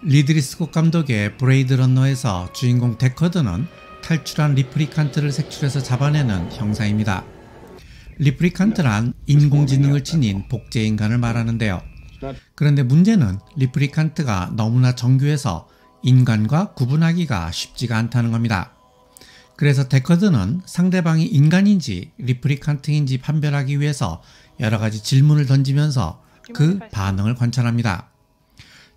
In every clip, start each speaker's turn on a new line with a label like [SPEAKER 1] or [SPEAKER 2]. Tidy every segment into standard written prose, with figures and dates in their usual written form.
[SPEAKER 1] 리드리 스콧 감독의 브레이드 러너에서 주인공 데커드는 탈출한 리플리칸트를 색출해서 잡아내는 형사입니다. 리플리칸트란 인공지능을 지닌 복제인간을 말하는데요. 그런데 문제는 리플리칸트가 너무나 정교해서 인간과 구분하기가 쉽지가 않다는 겁니다. 그래서 데커드는 상대방이 인간인지 리플리칸트인지 판별하기 위해서 여러가지 질문을 던지면서 그 반응을 관찰합니다.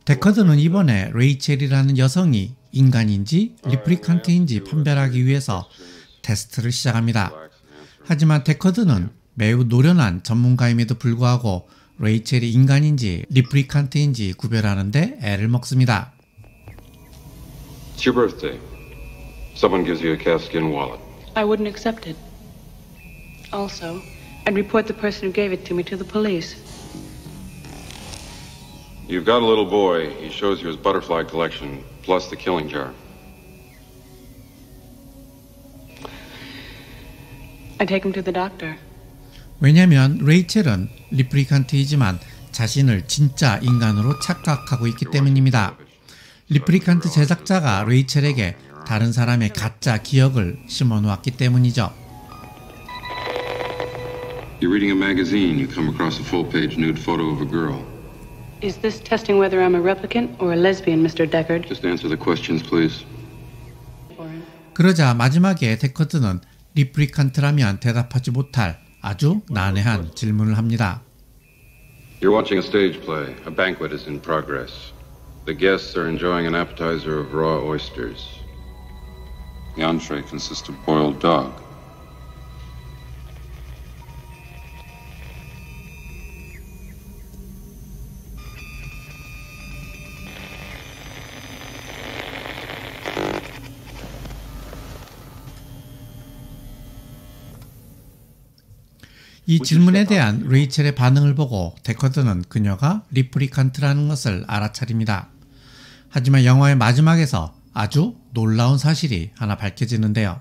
[SPEAKER 1] 데커드는 이번에 레이첼이라는 여성이 인간인지 리플리칸트인지 판별하기 위해서 테스트를 시작합니다. 하지만 데커드는 매우 노련한 전문가임에도 불구하고 레이첼이 인간인지 리플리칸트인지 구별하는데 애를 먹습니다.
[SPEAKER 2] It's your birthday. Someone gives you a calfskin wallet.
[SPEAKER 3] I wouldn't accept it. Also, I'd report the person who gave it to me to the police.
[SPEAKER 2] You've got a little boy. He shows you his butterfly collection, plus the killing jar.
[SPEAKER 3] I take him to the doctor.
[SPEAKER 1] 왜냐면 레이첼은 리플리칸트이지만 자신을 진짜 인간으로 착각하고 있기 때문입니다. 리플리칸트 제작자가 레이첼에게 다른 사람의 가짜 기억을 심어놓았기 때문이죠.
[SPEAKER 2] You're reading a magazine. You come across a full-page nude photo of a girl.
[SPEAKER 3] Is this testing whether I'm a replicant or a lesbian, Mr. Deckard?
[SPEAKER 2] Just answer the questions, please.
[SPEAKER 1] 그러자 마지막에 데커드는 리플리칸트라면 대답하지 못할 아주 난해한 질문을 합니다.
[SPEAKER 2] You're watching a stage play. A banquet is in progress. The guests are enjoying an appetizer of raw oysters. The entree consists of boiled dog.
[SPEAKER 1] 이 질문에 대한 레이첼의 반응을 보고 데커드는 그녀가 리플리칸트라는 것을 알아차립니다. 하지만 영화의 마지막에서 아주 놀라운 사실이 하나 밝혀지는데요.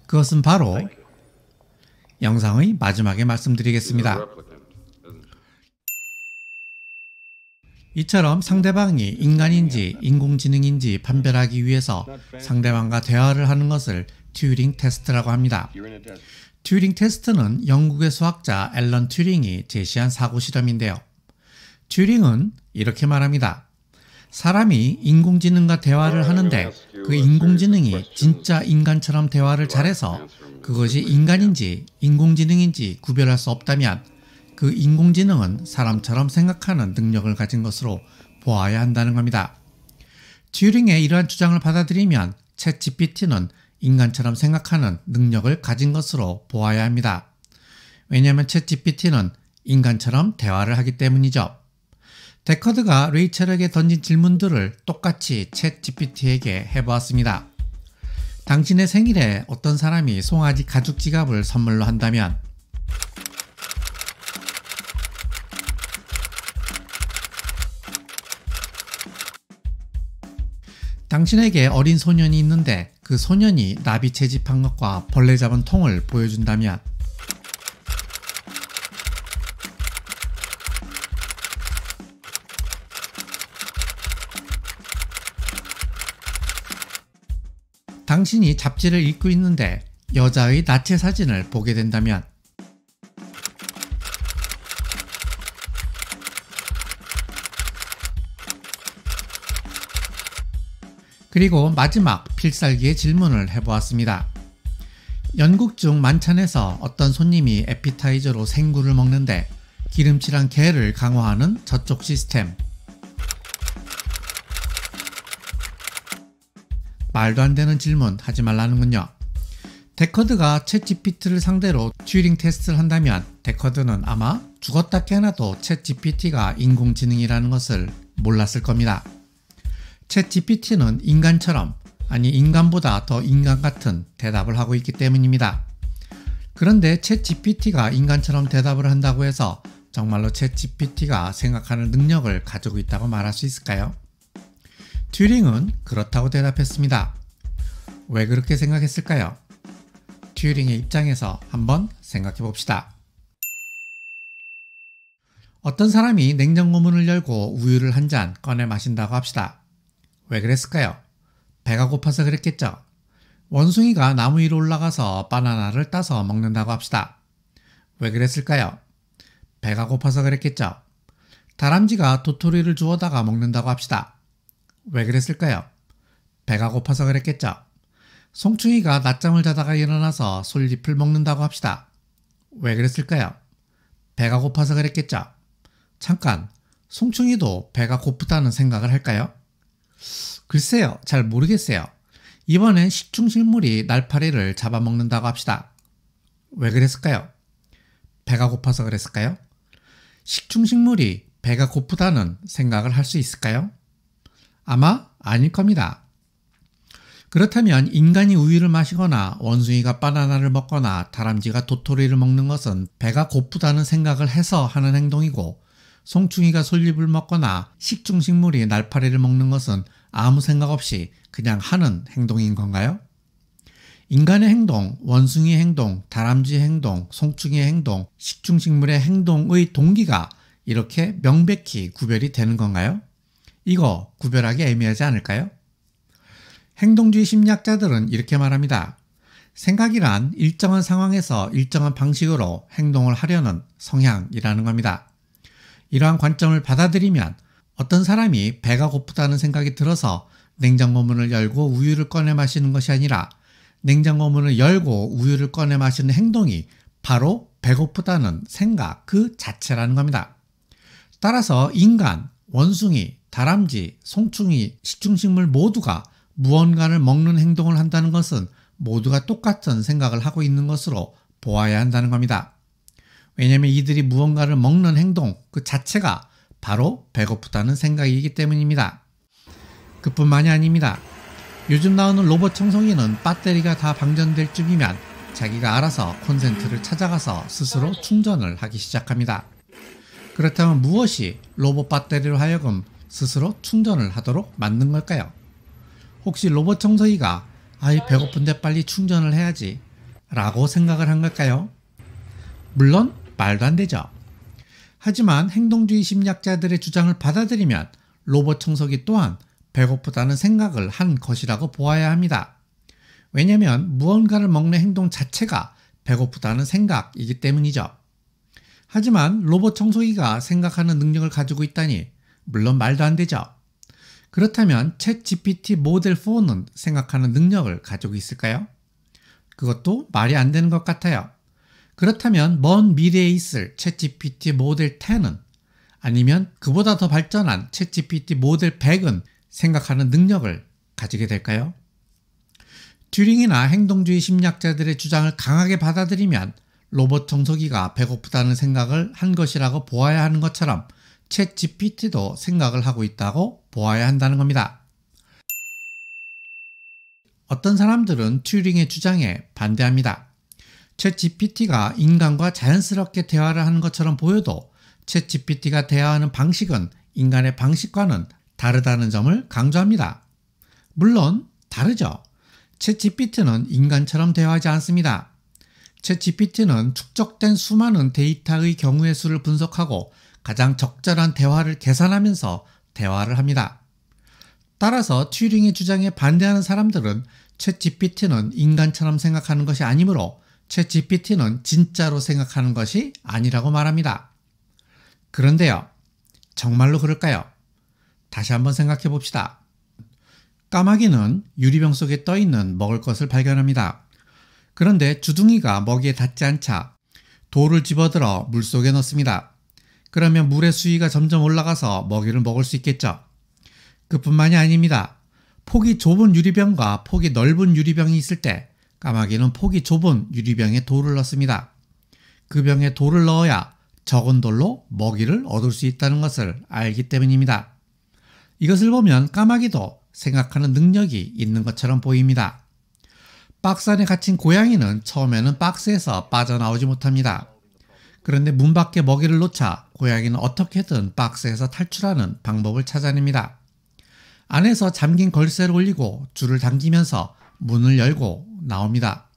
[SPEAKER 1] 그것은 바로 영상의 마지막에 말씀드리겠습니다. 이처럼 상대방이 인간인지 인공지능인지 판별하기 위해서 상대방과 대화를 하는 것을 튜링 테스트라고 합니다. 튜링 테스트는 영국의 수학자 앨런 튜링이 제시한 사고 실험인데요. 튜링은 이렇게 말합니다. 사람이 인공지능과 대화를 하는데 그 인공지능이 진짜 인간처럼 대화를 잘해서 그것이 인간인지 인공지능인지 구별할 수 없다면 그 인공지능은 사람처럼 생각하는 능력을 가진 것으로 보아야 한다는 겁니다. 튜링의 이러한 주장을 받아들이면 챗GPT는 인간처럼 생각하는 능력을 가진 것으로 보아야 합니다. 왜냐하면 챗GPT는 인간처럼 대화를 하기 때문이죠. 데커드가 레이첼에게 던진 질문들을 똑같이 챗GPT에게 해보았습니다. 당신의 생일에 어떤 사람이 송아지 가죽 지갑을 선물로 한다면 당신에게 어린 소년이 있는데 그 소년이 나비 채집한 것과 벌레 잡은 통을 보여준다면 당신이 잡지를 읽고 있는데 여자의 나체 사진을 보게 된다면 그리고 마지막 필살기의 질문을 해보았습니다. 연국 중 만찬에서 어떤 손님이 에피타이저로 생굴을 먹는데 기름칠한 게를 강화하는 저쪽 시스템. 말도 안 되는 질문 하지 말라는군요. 데커드가 챗GPT를 상대로 튜링 테스트를 한다면 데커드는 아마 죽었다 깨어나도 챗GPT가 인공지능이라는 것을 몰랐을 겁니다. 챗GPT는 인간처럼, 아니 인간보다 더 인간 같은 대답을 하고 있기 때문입니다. 그런데 챗GPT가 인간처럼 대답을 한다고 해서 정말로 챗GPT가 생각하는 능력을 가지고 있다고 말할 수 있을까요? 튜링은 그렇다고 대답했습니다. 왜 그렇게 생각했을까요? 튜링의 입장에서 한번 생각해 봅시다. 어떤 사람이 냉장고 문을 열고 우유를 한 잔 꺼내 마신다고 합시다. 왜 그랬을까요? 배가 고파서 그랬겠죠. 원숭이가 나무 위로 올라가서 바나나를 따서 먹는다고 합시다. 왜 그랬을까요? 배가 고파서 그랬겠죠. 다람쥐가 도토리를 주워다가 먹는다고 합시다. 왜 그랬을까요? 배가 고파서 그랬겠죠. 송충이가 낮잠을 자다가 일어나서 솔잎을 먹는다고 합시다. 왜 그랬을까요? 배가 고파서 그랬겠죠. 잠깐, 송충이도 배가 고프다는 생각을 할까요? 글쎄요, 잘 모르겠어요. 이번엔 식충식물이 날파리를 잡아먹는다고 합시다. 왜 그랬을까요? 배가 고파서 그랬을까요? 식충식물이 배가 고프다는 생각을 할 수 있을까요? 아마 아닐 겁니다. 그렇다면 인간이 우유를 마시거나 원숭이가 바나나를 먹거나 다람쥐가 도토리를 먹는 것은 배가 고프다는 생각을 해서 하는 행동이고, 송충이가 솔잎을 먹거나 식충식물이 날파리를 먹는 것은 아무 생각 없이 그냥 하는 행동인 건가요? 인간의 행동, 원숭이의 행동, 다람쥐의 행동, 송충이의 행동, 식충식물의 행동의 동기가 이렇게 명백히 구별이 되는 건가요? 이거 구별하기 애매하지 않을까요? 행동주의 심리학자들은 이렇게 말합니다. 생각이란 일정한 상황에서 일정한 방식으로 행동을 하려는 성향이라는 겁니다. 이러한 관점을 받아들이면 어떤 사람이 배가 고프다는 생각이 들어서 냉장고 문을 열고 우유를 꺼내 마시는 것이 아니라 냉장고 문을 열고 우유를 꺼내 마시는 행동이 바로 배고프다는 생각 그 자체라는 겁니다. 따라서 인간, 원숭이, 다람쥐, 송충이, 식충식물 모두가 무언가를 먹는 행동을 한다는 것은 모두가 똑같은 생각을 하고 있는 것으로 보아야 한다는 겁니다. 왜냐하면 이들이 무언가를 먹는 행동 그 자체가 바로 배고프다는 생각이기 때문입니다. 그뿐만이 아닙니다. 요즘 나오는 로봇 청소기는 배터리가 다 방전될 쯤이면 자기가 알아서 콘센트를 찾아가서 스스로 충전을 하기 시작합니다. 그렇다면 무엇이 로봇 배터리로 하여금 스스로 충전을 하도록 만든 걸까요? 혹시 로봇 청소기가 아이 배고픈데 빨리 충전을 해야지 라고 생각을 한 걸까요? 물론 말도 안 되죠. 하지만 행동주의 심리학자들의 주장을 받아들이면 로봇 청소기 또한 배고프다는 생각을 한 것이라고 보아야 합니다. 왜냐하면 무언가를 먹는 행동 자체가 배고프다는 생각이기 때문이죠. 하지만 로봇 청소기가 생각하는 능력을 가지고 있다니 물론 말도 안 되죠. 그렇다면 챗GPT 모델 4는 생각하는 능력을 가지고 있을까요? 그것도 말이 안 되는 것 같아요. 그렇다면 먼 미래에 있을 챗GPT 모델 10은 아니면 그보다 더 발전한 챗GPT 모델 100은 생각하는 능력을 가지게 될까요? 튜링이나 행동주의 심리학자들의 주장을 강하게 받아들이면 로봇 청소기가 배고프다는 생각을 한 것이라고 보아야 하는 것처럼 챗GPT도 생각을 하고 있다고 보아야 한다는 겁니다. 어떤 사람들은 튜링의 주장에 반대합니다. 챗GPT가 인간과 자연스럽게 대화를 하는 것처럼 보여도 챗GPT가 대화하는 방식은 인간의 방식과는 다르다는 점을 강조합니다. 물론 다르죠. 챗GPT는 인간처럼 대화하지 않습니다. 챗GPT는 축적된 수많은 데이터의 경우의 수를 분석하고 가장 적절한 대화를 계산하면서 대화를 합니다. 따라서 튜링의 주장에 반대하는 사람들은 챗GPT는 인간처럼 생각하는 것이 아니므로 챗GPT는 진짜로 생각하는 것이 아니라고 말합니다. 그런데요, 정말로 그럴까요? 다시 한번 생각해 봅시다. 까마귀는 유리병 속에 떠있는 먹을 것을 발견합니다. 그런데 주둥이가 먹이에 닿지 않자 돌을 집어들어 물속에 넣습니다. 그러면 물의 수위가 점점 올라가서 먹이를 먹을 수 있겠죠. 그뿐만이 아닙니다. 폭이 좁은 유리병과 폭이 넓은 유리병이 있을 때 까마귀는 폭이 좁은 유리병에 돌을 넣습니다. 그 병에 돌을 넣어야 적은 돌로 먹이를 얻을 수 있다는 것을 알기 때문입니다. 이것을 보면 까마귀도 생각하는 능력이 있는 것처럼 보입니다. 박스 안에 갇힌 고양이는 처음에는 박스에서 빠져나오지 못합니다. 그런데 문 밖에 먹이를 놓자 고양이는 어떻게든 박스에서 탈출하는 방법을 찾아냅니다. 안에서 잠긴 걸쇠를 올리고 줄을 당기면서 문을 열고 나옵니다.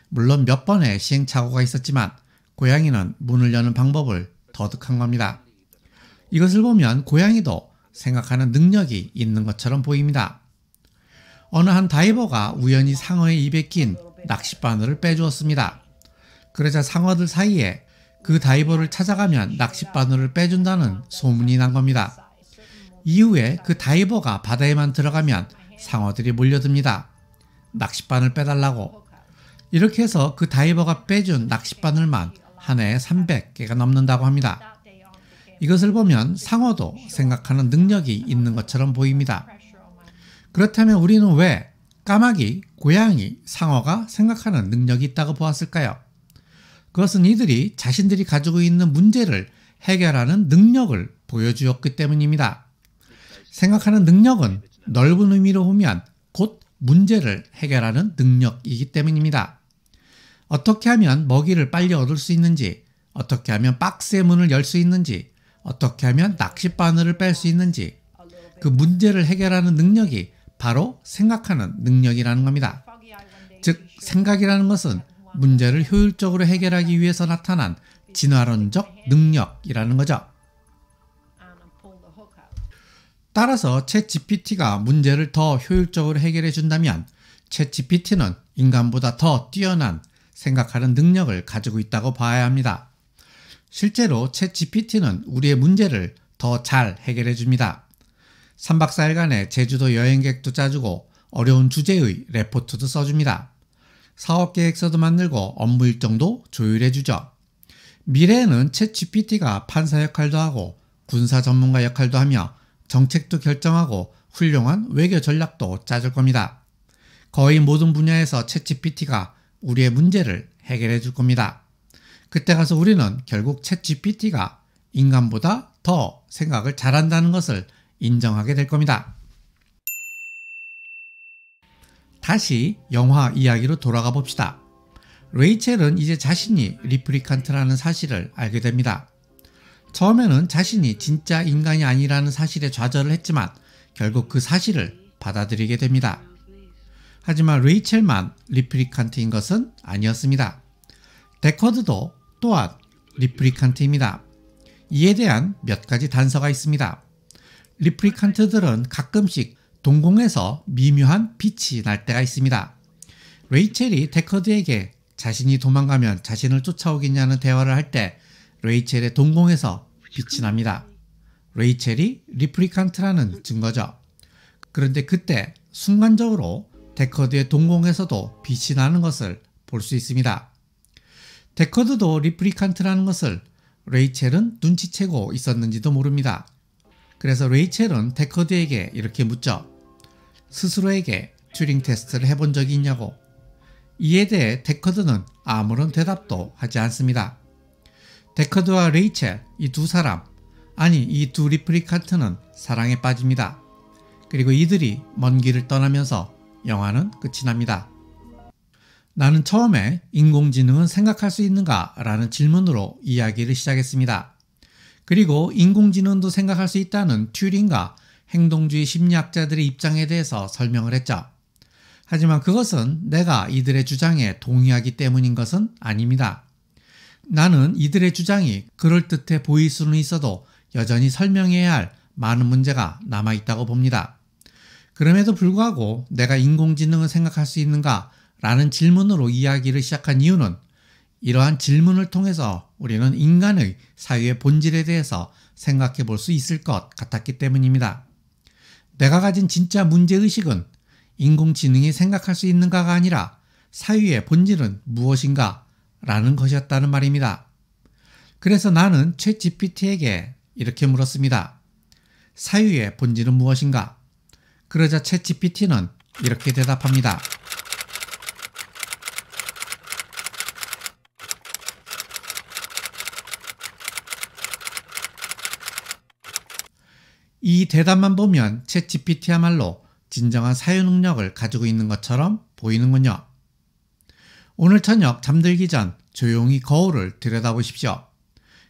[SPEAKER 1] 물론 몇 번의 시행착오가 있었지만 고양이는 문을 여는 방법을 터득한 겁니다. 이것을 보면 고양이도 생각하는 능력이 있는 것처럼 보입니다. 어느 한 다이버가 우연히 상어의 입에 낀 낚싯바늘을 빼주었습니다. 그러자 상어들 사이에 그 다이버를 찾아가면 낚싯바늘을 빼준다는 소문이 난 겁니다. 이후에 그 다이버가 바다에만 들어가면 상어들이 몰려듭니다. 낚싯바늘 빼달라고. 이렇게 해서 그 다이버가 빼준 낚싯바늘만 한 해에 300개가 넘는다고 합니다. 이것을 보면 상어도 생각하는 능력이 있는 것처럼 보입니다. 그렇다면 우리는 왜 까마귀, 고양이, 상어가 생각하는 능력이 있다고 보았을까요? 그것은 이들이 자신들이 가지고 있는 문제를 해결하는 능력을 보여주었기 때문입니다. 생각하는 능력은 넓은 의미로 보면 곧 문제를 해결하는 능력이기 때문입니다. 어떻게 하면 먹이를 빨리 얻을 수 있는지, 어떻게 하면 박스의 문을 열 수 있는지, 어떻게 하면 낚싯바늘을 뺄 수 있는지, 그 문제를 해결하는 능력이 바로 생각하는 능력이라는 겁니다. 즉, 생각이라는 것은 문제를 효율적으로 해결하기 위해서 나타난 진화론적 능력이라는 거죠. 따라서 챗GPT가 문제를 더 효율적으로 해결해 준다면 챗GPT는 인간보다 더 뛰어난 생각하는 능력을 가지고 있다고 봐야 합니다. 실제로 챗GPT는 우리의 문제를 더 잘 해결해 줍니다. 3박 4일간의 제주도 여행객도 짜주고 어려운 주제의 레포트도 써줍니다. 사업계획서도 만들고 업무 일정도 조율해 주죠. 미래에는 챗GPT가 판사 역할도 하고 군사 전문가 역할도 하며 정책도 결정하고 훌륭한 외교 전략도 짜줄 겁니다. 거의 모든 분야에서 챗GPT가 우리의 문제를 해결해 줄 겁니다. 그때 가서 우리는 결국 챗GPT가 인간보다 더 생각을 잘한다는 것을 인정하게 될 겁니다. 다시 영화 이야기로 돌아가 봅시다. 레이첼은 이제 자신이 리플리칸트라는 사실을 알게 됩니다. 처음에는 자신이 진짜 인간이 아니라는 사실에 좌절을 했지만 결국 그 사실을 받아들이게 됩니다. 하지만 레이첼만 리플리칸트인 것은 아니었습니다. 데커드도 또한 리플리칸트입니다. 이에 대한 몇 가지 단서가 있습니다. 리플리칸트들은 가끔씩 동공에서 미묘한 빛이 날 때가 있습니다. 레이첼이 데커드에게 자신이 도망가면 자신을 쫓아오겠냐는 대화를 할 때 레이첼의 동공에서 빛이 납니다. 레이첼이 리플리칸트라는 증거죠. 그런데 그때 순간적으로 데커드의 동공에서도 빛이 나는 것을 볼 수 있습니다. 데커드도 리플리칸트라는 것을 레이첼은 눈치채고 있었는지도 모릅니다. 그래서 레이첼은 데커드에게 이렇게 묻죠. 스스로에게 튜링 테스트를 해본 적이 있냐고. 이에 대해 데커드는 아무런 대답도 하지 않습니다. 데커드와 레이첼, 이 두 사람, 아니 이 두 리플리칸트는 사랑에 빠집니다. 그리고 이들이 먼 길을 떠나면서 영화는 끝이 납니다. 나는 처음에 인공지능은 생각할 수 있는가? 라는 질문으로 이야기를 시작했습니다. 그리고 인공지능도 생각할 수 있다는 튜링과 행동주의 심리학자들의 입장에 대해서 설명을 했죠. 하지만 그것은 내가 이들의 주장에 동의하기 때문인 것은 아닙니다. 나는 이들의 주장이 그럴듯해 보일 수는 있어도 여전히 설명해야 할 많은 문제가 남아있다고 봅니다. 그럼에도 불구하고 내가 인공지능을 생각할 수 있는가? 라는 질문으로 이야기를 시작한 이유는 이러한 질문을 통해서 우리는 인간의 사유의 본질에 대해서 생각해 볼 수 있을 것 같았기 때문입니다. 내가 가진 진짜 문제의식은 인공지능이 생각할 수 있는가가 아니라 사유의 본질은 무엇인가 라는 것이었다는 말입니다. 그래서 나는 챗GPT에게 이렇게 물었습니다. 사유의 본질은 무엇인가? 그러자 챗GPT는 이렇게 대답합니다. 이 대답만 보면 챗GPT야말로 진정한 사유 능력을 가지고 있는 것처럼 보이는군요. 오늘 저녁 잠들기 전 조용히 거울을 들여다보십시오.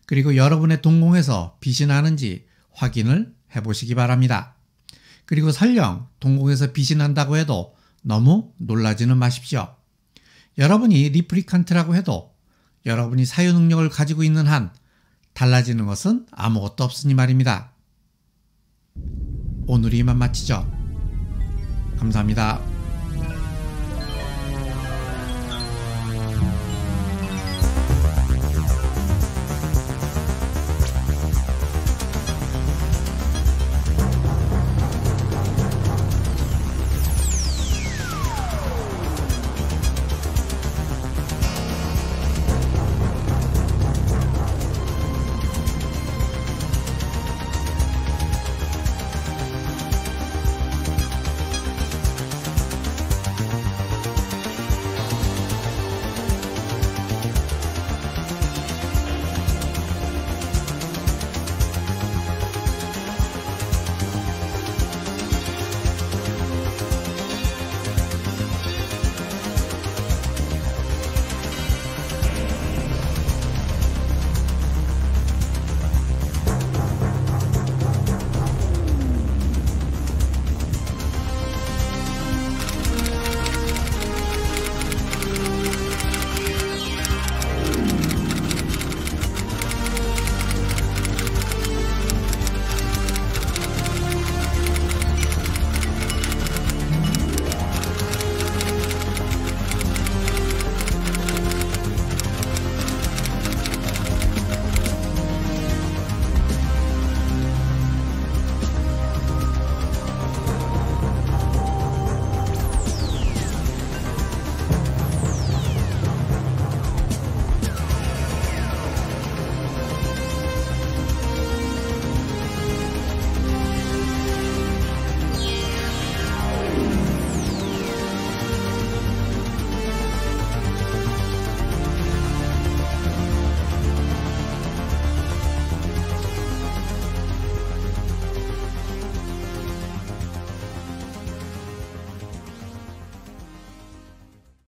[SPEAKER 1] 그리고 여러분의 동공에서 빛이 나는지 확인을 해보시기 바랍니다. 그리고 설령 동공에서 빛이 난다고 해도 너무 놀라지는 마십시오. 여러분이 리플리칸트라고 해도 여러분이 사유 능력을 가지고 있는 한 달라지는 것은 아무것도 없으니 말입니다. 오늘 이만 마치죠. 감사합니다.